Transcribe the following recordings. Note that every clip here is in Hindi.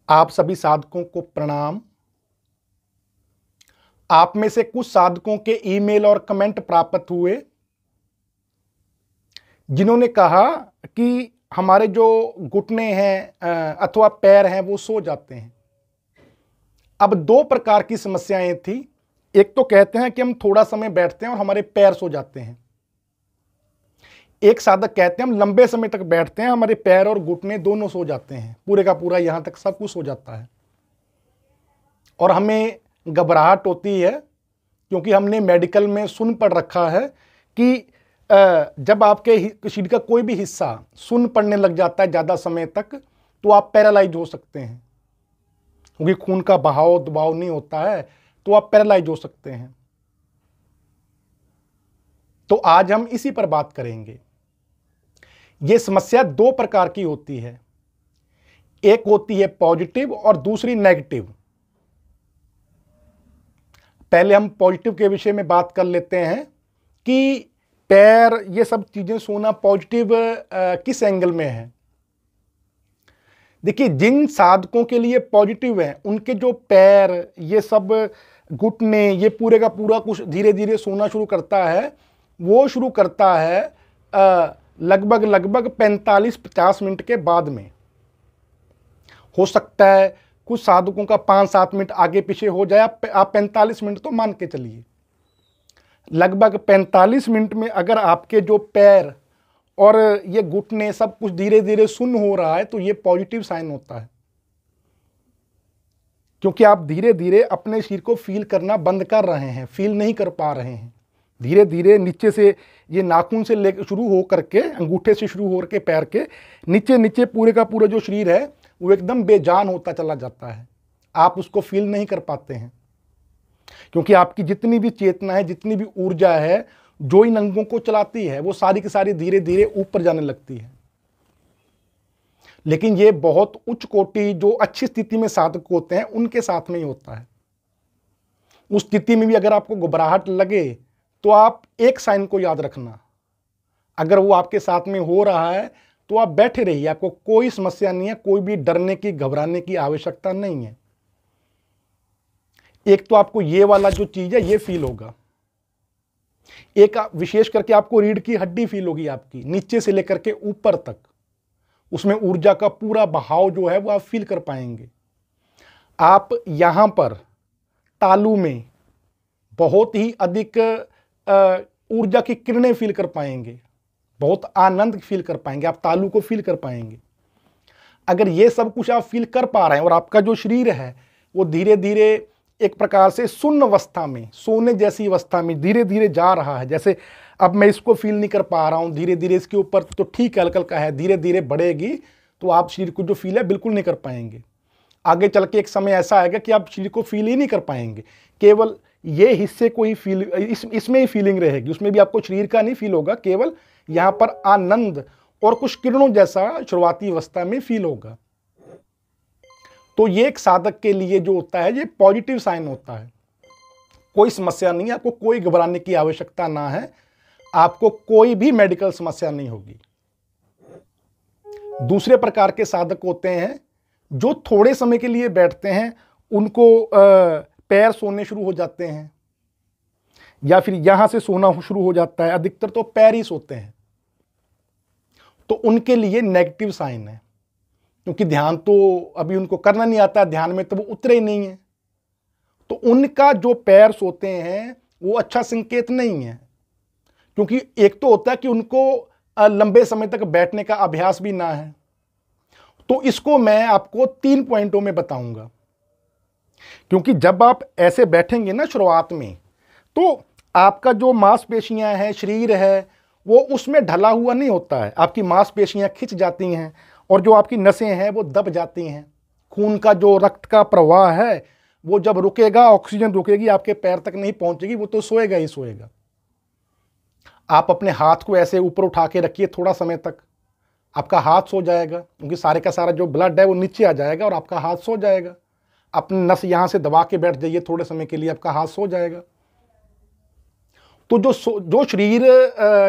आप सभी साधकों को प्रणाम। आप में से कुछ साधकों के ईमेल और कमेंट प्राप्त हुए जिन्होंने कहा कि हमारे जो घुटने हैं अथवा पैर हैं वो सो जाते हैं। अब दो प्रकार की समस्याएं थी। एक तो कहते हैं कि हम थोड़ा समय बैठते हैं और हमारे पैर सो जाते हैं। एक साधक कहते हैं हम लंबे समय तक बैठते हैं, हमारे पैर और घुटने दोनों सो जाते हैं, पूरे का पूरा यहां तक सब कुछ सो जाता है। और हमें घबराहट होती है क्योंकि हमने मेडिकल में सुन पढ़ रखा है कि जब आपके शरीर का कोई भी हिस्सा सुन पड़ने लग जाता है ज़्यादा समय तक तो आप पैरालाइज हो सकते हैं, क्योंकि खून का बहाव दबाव नहीं होता है तो आप पैरालाइज हो सकते हैं। तो आज हम इसी पर बात करेंगे। यह समस्या दो प्रकार की होती है, एक होती है पॉजिटिव और दूसरी नेगेटिव। पहले हम पॉजिटिव के विषय में बात कर लेते हैं कि पैर ये सब चीजें सोना पॉजिटिव किस एंगल में है। देखिए, जिन साधकों के लिए पॉजिटिव है उनके जो पैर ये सब घुटने ये पूरे का पूरा कुछ धीरे धीरे सोना शुरू करता है। वो शुरू करता है लगभग 45-50 मिनट के बाद में। हो सकता है कुछ साधकों का 5-7 मिनट आगे पीछे हो जाए, आप 45 मिनट तो मान के चलिए। लगभग 45 मिनट में अगर आपके जो पैर और ये घुटने सब कुछ धीरे धीरे सुन्न हो रहा है तो ये पॉजिटिव साइन होता है, क्योंकि आप धीरे धीरे अपने शरीर को फील करना बंद कर रहे हैं, फील नहीं कर पा रहे हैं। धीरे धीरे नीचे से ये नाखून से लेकर शुरू हो करके अंगूठे से शुरू हो करके पैर के नीचे नीचे पूरे का पूरा जो शरीर है वो एकदम बेजान होता चला जाता है। आप उसको फील नहीं कर पाते हैं, क्योंकि आपकी जितनी भी चेतना है, जितनी भी ऊर्जा है जो इन अंगों को चलाती है वो सारी की सारी धीरे धीरे ऊपर जाने लगती है। लेकिन ये बहुत उच्च कोटि जो अच्छी स्थिति में साधक होते हैं उनके साथ में ही होता है। उस स्थिति में भी अगर आपको घबराहट लगे तो आप एक साइन को याद रखना, अगर वो आपके साथ में हो रहा है तो आप बैठे रहिए, आपको कोई समस्या नहीं है, कोई भी डरने की घबराने की आवश्यकता नहीं है। एक तो आपको ये वाला जो चीज है ये फील होगा, एक विशेष करके आपको रीढ़ की हड्डी फील होगी, आपकी नीचे से लेकर के ऊपर तक, उसमें ऊर्जा का पूरा बहाव जो है वो आप फील कर पाएंगे। आप यहां पर तालू में बहुत ही अधिक ऊर्जा की किरणें फील कर पाएंगे, बहुत आनंद फील कर पाएंगे, आप तालू को फील कर पाएंगे। अगर ये सब कुछ आप फील कर पा रहे हैं और आपका जो शरीर है वो धीरे धीरे एक प्रकार से शून्य अवस्था में, सोने जैसी अवस्था में धीरे धीरे जा रहा है, जैसे अब मैं इसको फील नहीं कर पा रहा हूं, धीरे धीरे इसके ऊपर तो ठीक है हल्का है, धीरे धीरे बढ़ेगी तो आप शरीर को जो फील है बिल्कुल नहीं कर पाएंगे। आगे चल के एक समय ऐसा आएगा कि आप शरीर को फील ही नहीं कर पाएंगे, केवल ये हिस्से को ही फील, इसमें ही फीलिंग रहेगी, उसमें भी आपको शरीर का नहीं फील होगा, केवल यहां पर आनंद और कुछ किरणों जैसा शुरुआती अवस्था में फील होगा। तो ये एक साधक के लिए जो होता है ये पॉजिटिव साइन होता है। कोई समस्या नहीं है, आपको कोई घबराने की आवश्यकता ना है, आपको कोई भी मेडिकल समस्या नहीं होगी। दूसरे प्रकार के साधक होते हैं जो थोड़े समय के लिए बैठते हैं, उनको पैर सोने शुरू हो जाते हैं या फिर यहां से सोना शुरू हो जाता है, अधिकतर तो पैर ही सोते हैं। तो उनके लिए नेगेटिव साइन है, क्योंकि ध्यान तो अभी उनको करना नहीं आता, ध्यान में तो वो उतरे ही नहीं है। तो उनका जो पैर सोते हैं वो अच्छा संकेत नहीं है, क्योंकि एक तो होता है कि उनको लंबे समय तक बैठने का अभ्यास भी ना है। तो इसको मैं आपको 3 पॉइंटों में बताऊंगा, क्योंकि जब आप ऐसे बैठेंगे ना शुरुआत में तो आपका जो मांसपेशियां हैं, शरीर है, वो उसमें ढला हुआ नहीं होता है, आपकी मांसपेशियां खिंच जाती हैं और जो आपकी नसें हैं वो दब जाती हैं। खून का जो रक्त का प्रवाह है वो जब रुकेगा, ऑक्सीजन रुकेगी, आपके पैर तक नहीं पहुंचेगी, वो तो सोएगा ही सोएगा। आप अपने हाथ को ऐसे ऊपर उठा के रखिए थोड़ा समय तक, आपका हाथ सो जाएगा, क्योंकि सारे का सारा जो ब्लड है वो नीचे आ जाएगा और आपका हाथ सो जाएगा। अपनी नस यहां से दबा के बैठ जाइए थोड़े समय के लिए, आपका हाथ सो जाएगा। तो जो शरीर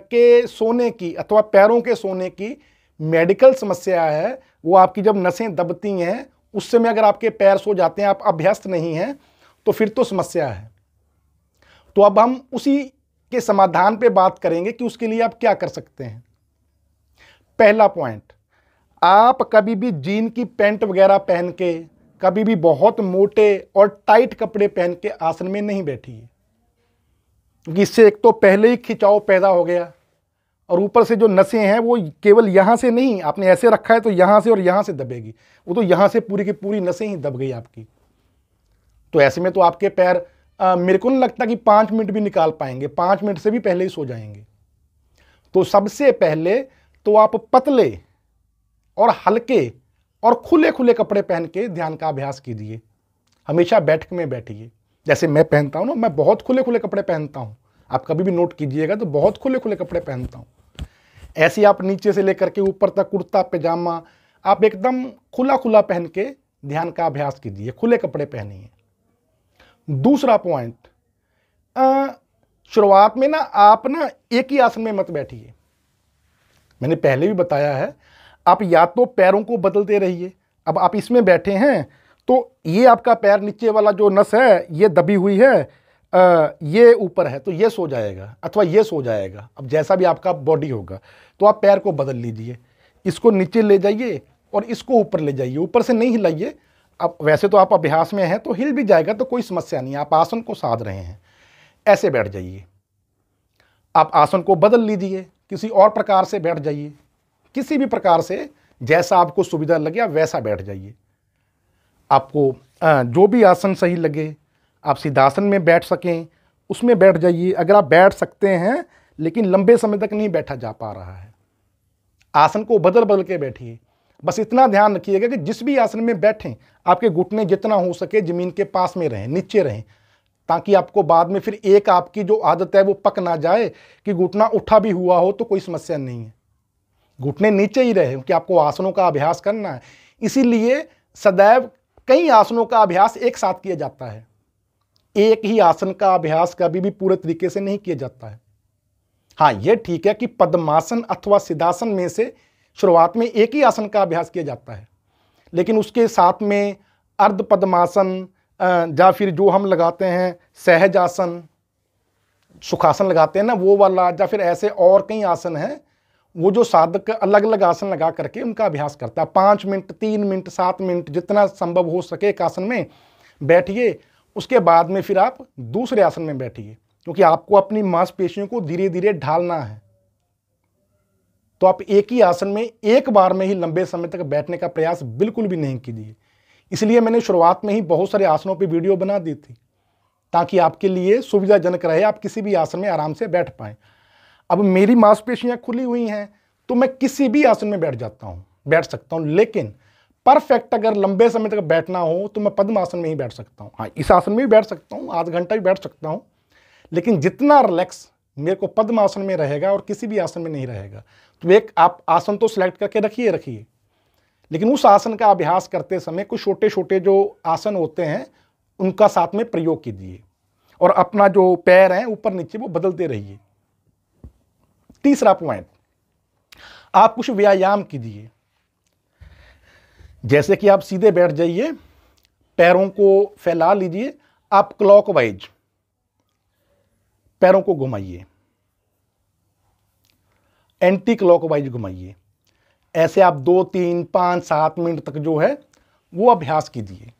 के सोने की अथवा पैरों के सोने की मेडिकल समस्या है वो आपकी जब नसें दबती हैं उस समय अगर आपके पैर सो जाते हैं, आप अभ्यस्त नहीं हैं, तो फिर तो समस्या है। तो अब हम उसी के समाधान पे बात करेंगे कि उसके लिए आप क्या कर सकते हैं। पहला पॉइंट, आप कभी भी जीन की पैंट वगैरह पहन के, कभी भी बहुत मोटे और टाइट कपड़े पहन के आसन में नहीं बैठिए, क्योंकि इससे एक तो पहले ही खिंचाव पैदा हो गया, और ऊपर से जो नसें हैं वो केवल यहाँ से नहीं, आपने ऐसे रखा है तो यहाँ से और यहाँ से दबेगी, वो तो यहाँ से पूरी की पूरी नसें ही दब गई आपकी। तो ऐसे में तो आपके पैर मेरे को नहीं लगता कि 5 मिनट भी निकाल पाएंगे, 5 मिनट से भी पहले ही सो जाएंगे। तो सबसे पहले तो आप पतले और हल्के और खुले खुले कपड़े पहन के ध्यान का अभ्यास कीजिए। हमेशा बैठक में बैठिए, जैसे मैं पहनता हूँ ना, मैं बहुत खुले खुले कपड़े पहनता हूँ, आप कभी भी नोट कीजिएगा तो बहुत खुले खुले कपड़े पहनता हूँ। ऐसे आप नीचे से लेकर के ऊपर तक कुर्ता पैजामा आप एकदम खुला खुला पहन के ध्यान का अभ्यास कीजिए, खुले कपड़े पहनिए। दूसरा पॉइंट, शुरुआत में ना आप ना एक ही आसन में मत बैठिए। मैंने पहले भी बताया है, आप या तो पैरों को बदलते रहिए। अब आप इसमें बैठे हैं तो ये आपका पैर नीचे वाला जो नस है ये दबी हुई है, ये ऊपर है तो ये सो जाएगा अथवा ये सो जाएगा। अब जैसा भी आपका बॉडी होगा तो आप पैर को बदल लीजिए, इसको नीचे ले जाइए और इसको ऊपर ले जाइए, ऊपर से नहीं हिलाइए। अब वैसे तो आप अभ्यास में हैं तो हिल भी जाएगा तो कोई समस्या नहीं, आप आसन को साध रहे हैं, ऐसे बैठ जाइए। आप आसन को बदल लीजिए, किसी और प्रकार से बैठ जाइए, किसी भी प्रकार से जैसा आपको सुविधा लगे आप वैसा बैठ जाइए। आपको जो भी आसन सही लगे, आप सिद्धासन में बैठ सकें उसमें बैठ जाइए। अगर आप बैठ सकते हैं लेकिन लंबे समय तक नहीं बैठा जा पा रहा है, आसन को बदल बदल के बैठिए। बस इतना ध्यान रखिएगा कि जिस भी आसन में बैठें आपके घुटने जितना हो सके ज़मीन के पास में रहें, नीचे रहें, ताकि आपको बाद में फिर एक आपकी जो आदत है वो पक ना जाए कि घुटना उठा भी हुआ हो तो कोई समस्या नहीं है, घुटने नीचे ही रहे, क्योंकि आपको आसनों का अभ्यास करना है। इसीलिए सदैव कई आसनों का अभ्यास एक साथ किया जाता है, एक ही आसन का अभ्यास कभी भी पूरे तरीके से नहीं किया जाता है। हाँ, यह ठीक है कि पद्मासन अथवा सिद्धासन में से शुरुआत में एक ही आसन का अभ्यास किया जाता है, लेकिन उसके साथ में अर्ध पद्मासन या फिर जो हम लगाते हैं सहज आसन, सुखासन लगाते हैं ना वो वाला, या फिर ऐसे और कई आसन हैं वो जो साधक अलग अलग आसन लगा करके उनका अभ्यास करता है। 5 मिनट, 3 मिनट, 7 मिनट जितना संभव हो सके एक आसन में बैठिए, उसके बाद में फिर आप दूसरे आसन में बैठिए, क्योंकि आपको अपनी मांसपेशियों को धीरे धीरे ढालना है। तो आप एक ही आसन में एक बार में ही लंबे समय तक बैठने का प्रयास बिल्कुल भी नहीं कीजिए। इसलिए मैंने शुरुआत में ही बहुत सारे आसनों पर वीडियो बना दी थी ताकि आपके लिए सुविधाजनक रहे, आप किसी भी आसन में आराम से बैठ पाएं। अब मेरी मांसपेशियां खुली हुई हैं तो मैं किसी भी आसन में बैठ सकता हूं, लेकिन परफेक्ट अगर लंबे समय तक बैठना हो तो मैं पद्मासन में ही बैठ सकता हूं। हाँ, इस आसन में भी बैठ सकता हूं, आधा घंटा भी बैठ सकता हूं, लेकिन जितना रिलैक्स मेरे को पद्मासन में रहेगा और किसी भी आसन में नहीं रहेगा। तो एक आप आसन तो सिलेक्ट करके रखिए, लेकिन उस आसन का अभ्यास करते समय कुछ छोटे छोटे जो आसन होते हैं उनका साथ में प्रयोग कीजिए, और अपना जो पैर है ऊपर नीचे वो बदलते रहिए। तीसरा पॉइंट, आप कुछ व्यायाम कीजिए, जैसे कि आप सीधे बैठ जाइए, पैरों को फैला लीजिए, आप क्लॉकवाइज पैरों को घुमाइए, एंटी क्लॉकवाइज घुमाइए। ऐसे आप 2, 3, 5, 7 मिनट तक जो है वो अभ्यास कीजिए,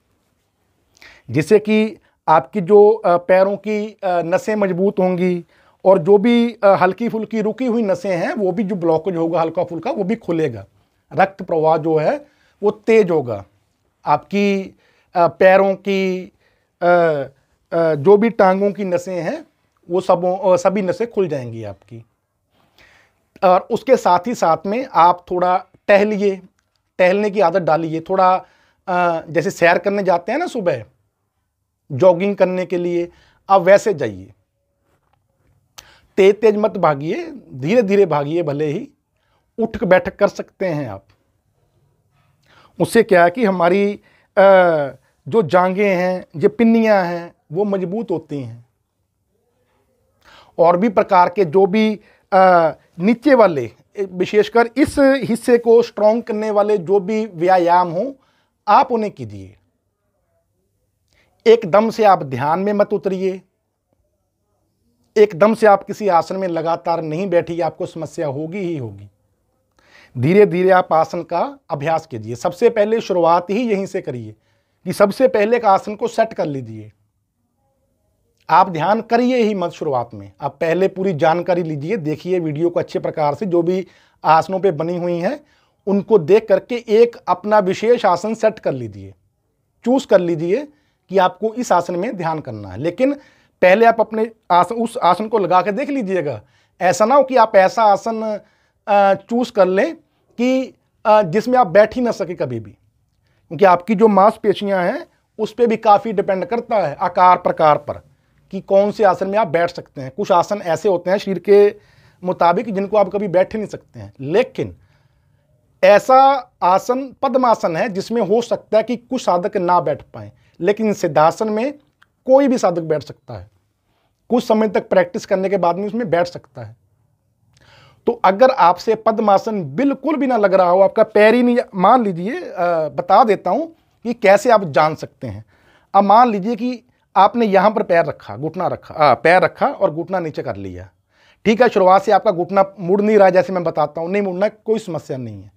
जिससे कि आपकी जो पैरों की नसें मजबूत होंगी और जो भी हल्की फुल्की रुकी हुई नसें हैं वो भी, जो ब्लॉकेज होगा हल्का फुल्का वो भी खुलेगा, रक्त प्रवाह जो है वो तेज होगा, आपकी पैरों की जो भी टांगों की नसें हैं वो सभी नसें खुल जाएंगी आपकी। और उसके साथ ही साथ में आप थोड़ा टहलिए, टहलने की आदत डालिए। थोड़ा जैसे सैर करने जाते हैं ना सुबह, जॉगिंग करने के लिए, आप वैसे जाइए, तेज तेज मत भागिए, धीरे धीरे भागिए, भले ही उठ बैठक कर सकते हैं आप। उससे क्या है कि हमारी जो जांघें हैं, जो पिन्नियां हैं वो मजबूत होती हैं, और भी प्रकार के जो भी नीचे वाले, विशेषकर इस हिस्से को स्ट्रॉन्ग करने वाले जो भी व्यायाम हो आप उन्हें कीजिए। एकदम से आप ध्यान में मत उतरिए, एकदम से आप किसी आसन में लगातार नहीं बैठिए, आपको समस्या होगी ही होगी। धीरे धीरे आप आसन का अभ्यास कीजिए। सबसे पहले शुरुआत ही यहीं से करिए कि सबसे पहले एक आसन को सेट कर लीजिए। आप ध्यान करिए ही मत शुरुआत में, आप पहले पूरी जानकारी लीजिए, देखिए वीडियो को अच्छे प्रकार से, जो भी आसनों पे बनी हुई हैं उनको देख करके एक अपना विशेष आसन सेट कर लीजिए, चूज कर लीजिए कि आपको इस आसन में ध्यान करना है। लेकिन पहले आप अपने आसन, उस आसन को लगा के देख लीजिएगा। ऐसा ना हो कि आप ऐसा आसन चूज कर लें कि जिसमें आप बैठ ही ना सके कभी भी, क्योंकि आपकी जो मांसपेशियां हैं उस पर भी काफ़ी डिपेंड करता है आकार प्रकार पर कि कौन से आसन में आप बैठ सकते हैं। कुछ आसन ऐसे होते हैं शरीर के मुताबिक जिनको आप कभी बैठ ही नहीं सकते हैं, लेकिन ऐसा आसन पद्मासन है जिसमें हो सकता है कि कुछ साधक ना बैठ पाए, लेकिन सिद्धासन में कोई भी साधक बैठ सकता है। कुछ समय तक प्रैक्टिस करने के बाद में उसमें बैठ सकता है। तो अगर आपसे पद्मासन बिल्कुल भी ना लग रहा हो, आपका पैर ही नहीं, मान लीजिए, बता देता हूं कि कैसे आप जान सकते हैं। अब मान लीजिए कि आपने यहां पर पैर रखा, घुटना रखा, पैर रखा और घुटना नीचे कर लिया। ठीक है, शुरुआत से आपका घुटना मुड़ नहीं रहा, जैसे मैं बताता हूं, नहीं मुड़ना, कोई समस्या नहीं है।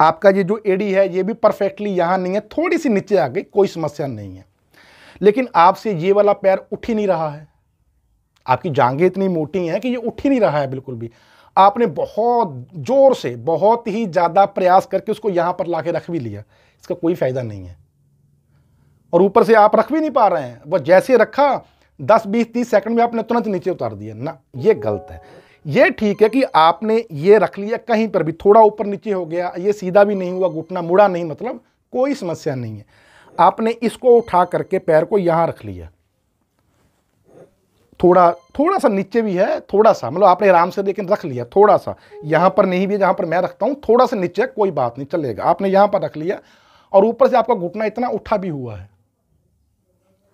आपका ये जो एडी है ये भी परफेक्टली यहां नहीं है, थोड़ी सी नीचे आ गई, कोई समस्या नहीं है। लेकिन आपसे ये वाला पैर उठ ही नहीं रहा है, आपकी जांघें इतनी मोटी हैं कि ये उठ ही नहीं रहा है बिल्कुल भी। आपने बहुत जोर से, बहुत ही ज्यादा प्रयास करके उसको यहां पर लाके रख भी लिया, इसका कोई फायदा नहीं है। और ऊपर से आप रख भी नहीं पा रहे हैं, वो जैसे रखा 10 20 30 सेकंड में आपने तुरंत नीचे उतार दिया ना, ये गलत है। ये ठीक है कि आपने ये रख लिया, कहीं पर भी थोड़ा ऊपर नीचे हो गया, ये सीधा भी नहीं हुआ, घुटना मुड़ा नहीं, मतलब कोई समस्या नहीं है। आपने इसको उठा करके पैर को यहां रख लिया, थोड़ा सा नीचे भी है, थोड़ा सा, मतलब आपने आराम से लेकिन रख लिया, थोड़ा सा यहां पर नहीं भी, जहां पर मैं रखता हूं थोड़ा सा नीचे, कोई बात नहीं, चलेगा। आपने यहां पर रख लिया और ऊपर से आपका घुटना इतना उठा भी हुआ है,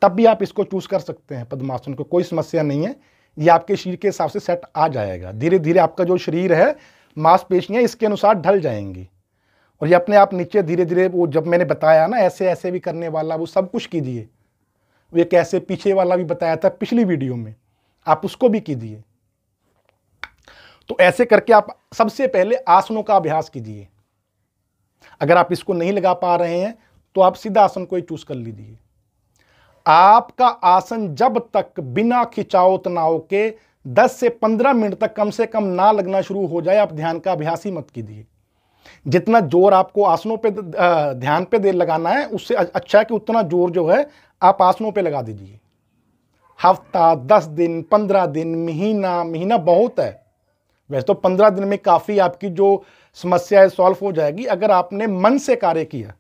तब भी आप इसको चूज कर सकते हैं पद्मासन को, कोई समस्या नहीं है। ये आपके शरीर के हिसाब से सेट आ जाएगा। धीरे धीरे आपका जो शरीर है, मांसपेशियां इसके अनुसार ढल जाएंगी और ये अपने आप नीचे धीरे धीरे, वो जब मैंने बताया ना ऐसे ऐसे भी करने वाला, वो सब कुछ कीजिए। वे कैसे पीछे वाला भी बताया था पिछली वीडियो में, आप उसको भी कीजिए। तो ऐसे करके आप सबसे पहले आसनों का अभ्यास कीजिए। अगर आप इसको नहीं लगा पा रहे हैं तो आप सीधा आसन को ही चूज कर लीजिए। आपका आसन जब तक बिना खिंचाव तनाव के 10 से 15 मिनट तक कम से कम ना लगना शुरू हो जाए, आप ध्यान का अभ्यास ही मत कीजिए। जितना जोर आपको आसनों पे ध्यान पे दे लगाना है, उससे अच्छा है कि उतना जोर जो है आप आसनों पे लगा दीजिए। हफ्ता, 10 दिन, 15 दिन, महीना बहुत है। वैसे तो 15 दिन में काफ़ी आपकी जो समस्या है सॉल्व हो जाएगी, अगर आपने मन से कार्य किया,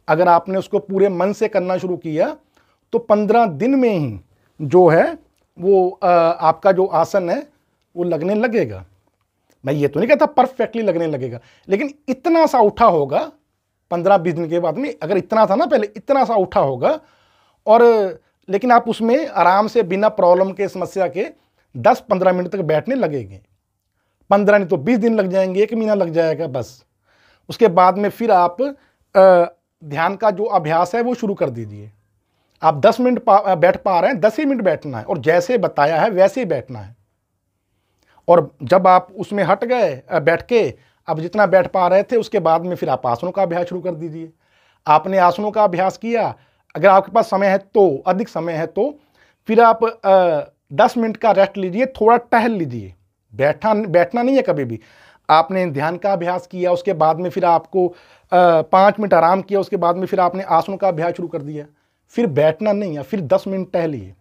अगर आपने उसको पूरे मन से करना शुरू किया तो 15 दिन में ही जो है वो आपका जो आसन है वो लगने लगेगा। मैं ये तो नहीं कहता परफेक्टली लगने लगेगा, लेकिन इतना सा उठा होगा 15-20 दिन के बाद में। अगर इतना था ना पहले, इतना सा उठा होगा, और लेकिन आप उसमें आराम से बिना प्रॉब्लम के, समस्या के 10-15 मिनट तक बैठने लगेंगे। 15 नहीं तो 20 दिन लग जाएंगे, 1 महीना लग जाएगा बस। उसके बाद में फिर आप ध्यान का जो अभ्यास है वो शुरू कर दीजिए। आप 10 मिनट बैठ पा रहे हैं, 10 ही मिनट बैठना है और जैसे बताया है वैसे ही बैठना है। और जब आप उसमें हट गए बैठ के, अब जितना बैठ पा रहे थे, उसके बाद में फिर आप आसनों का अभ्यास शुरू कर दीजिए। आपने आसनों का अभ्यास किया, अगर आपके पास समय है तो, अधिक समय है तो फिर आप 10 मिनट का रेस्ट लीजिए, थोड़ा टहल लीजिए। बैठना नहीं है कभी भी। आपने ध्यान का अभ्यास किया, उसके बाद में फिर आपको 5 मिनट आराम किया, उसके बाद में फिर आपने आसनों का अभ्यास शुरू कर दिया। फिर बैठना नहीं है, फिर 10 मिनट टहलिए।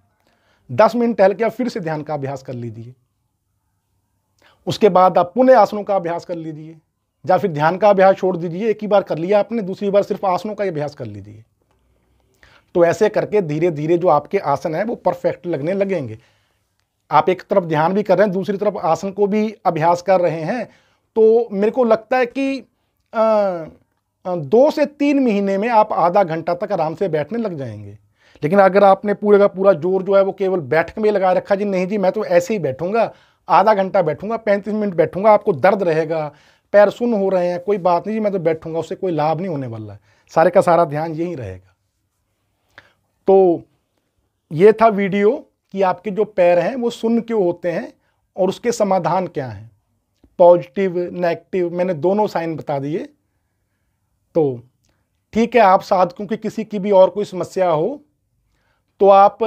10 मिनट टहल के आप फिर से ध्यान का अभ्यास कर लीजिए। उसके बाद आप पुनः आसनों का अभ्यास कर लीजिए, या फिर ध्यान का अभ्यास छोड़ दीजिए। एक ही बार कर लिया आपने, दूसरी बार सिर्फ आसनों का अभ्यास कर लीजिए। तो ऐसे करके धीरे धीरे जो आपके आसन है वो परफेक्ट लगने लगेंगे। आप एक तरफ ध्यान भी कर रहे हैं, दूसरी तरफ आसन को भी अभ्यास कर रहे हैं, तो मेरे को लगता है कि 2 से 3 महीने में आप आधा घंटा तक आराम से बैठने लग जाएंगे। लेकिन अगर आपने पूरे का पूरा जोर जो है वो केवल बैठक में लगा रखा, जी नहीं जी मैं तो ऐसे ही बैठूंगा, आधा घंटा बैठूंगा, 35 मिनट बैठूंगा, आपको दर्द रहेगा, पैर सुन्न हो रहे हैं, कोई बात नहीं जी मैं तो बैठूंगा, उससे कोई लाभ नहीं होने वाला है। सारे का सारा ध्यान यही रहेगा। तो ये था वीडियो कि आपके जो पैर हैं वो सुन्न क्यों होते हैं और उसके समाधान क्या हैं। पॉजिटिव नेगेटिव मैंने दोनों साइन बता दिए। तो ठीक है, आप साधकों की किसी की भी और कोई समस्या हो तो आप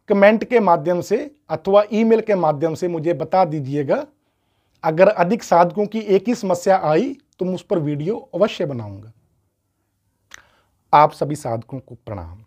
कमेंट के माध्यम से अथवा ईमेल के माध्यम से मुझे बता दीजिएगा। अगर अधिक साधकों की एक ही समस्या आई तो मैं उस पर वीडियो अवश्य बनाऊंगा। आप सभी साधकों को प्रणाम।